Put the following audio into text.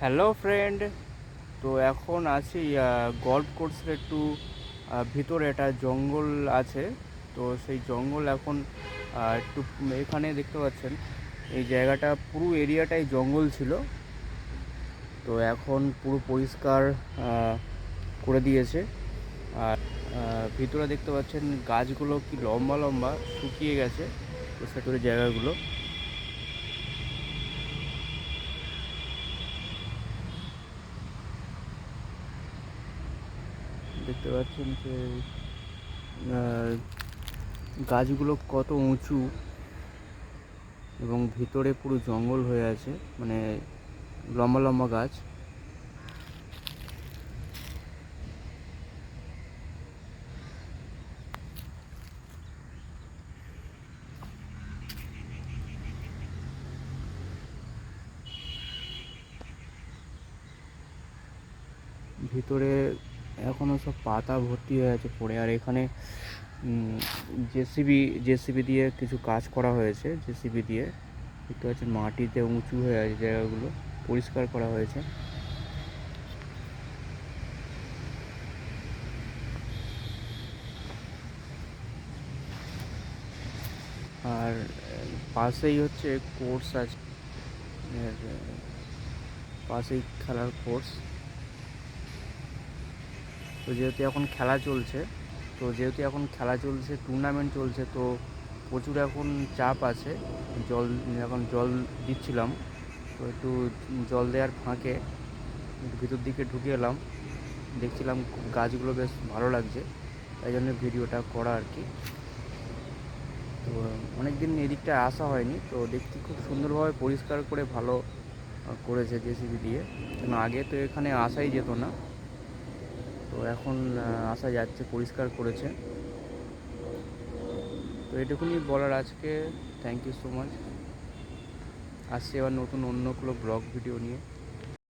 Hello friend. তো এখন আছি গল্ফ কোর্সের একটু ভিতরে একটা জঙ্গল আছে। তো সেই জঙ্গল এখন একটু এখানে দেখতে পাচ্ছেন এই জায়গাটা পুরো এরিয়াটাই জঙ্গল ছিল। তো এখন পুরো পরিষ্কার করে দিয়েছে। আর ভিতরে দেখতে পাচ্ছেন গাছগুলো কি লম্বা লম্বা শুকিয়ে গেছে, তো ভেতরে জায়গাগুলো দেখতে পাচ্ছেন যে আহ, গাছগুলো কত উঁচু এবং ভিতরে পুরো জঙ্গল হয়ে আছে, মানে লম্বা লম্বা গাছ। ভিতরে এখনো সব পাতা ভর্তি হয়ে আছে পড়ে। আর এখানে জেসিবি দিয়ে কিছু কাজ করা হয়েছে। জেসিবি দিয়ে দেখতে পাচ্ছেন মাটিতে উঁচু হয়ে আছে জায়গাগুলো, পরিষ্কার করা হয়েছে। আর পাশেই হচ্ছে কোর্স আছে, এর পাশেই খেলার কোর্স। তো যেহেতু এখন খেলা চলছে টুর্নামেন্ট চলছে, তো প্রচুর এখন চাপ আছে। এখন জল দিচ্ছিলাম, তো একটু জল দেওয়ার ফাঁকে ভিতর দিকে ঢুকে এলাম, দেখছিলাম গাছগুলো বেশ ভালো লাগছে, তাই জন্য ভিডিওটা করা আর কি। তো অনেক দিন এদিকটা আসা হয়নি, তো দেখছি খুব সুন্দরভাবে পরিষ্কার করে ভালো করেছে জেসিবি দিয়ে। কেন আগে তো এখানে আসাই যেত না, তো এখন আসা যাচ্ছে, পরিষ্কার করেছে। তো এটুকুনি বলার আজকে। Thank you so much. আসছি এবার নতুন অন্য কোনো ব্লগ ভিডিও নিয়ে।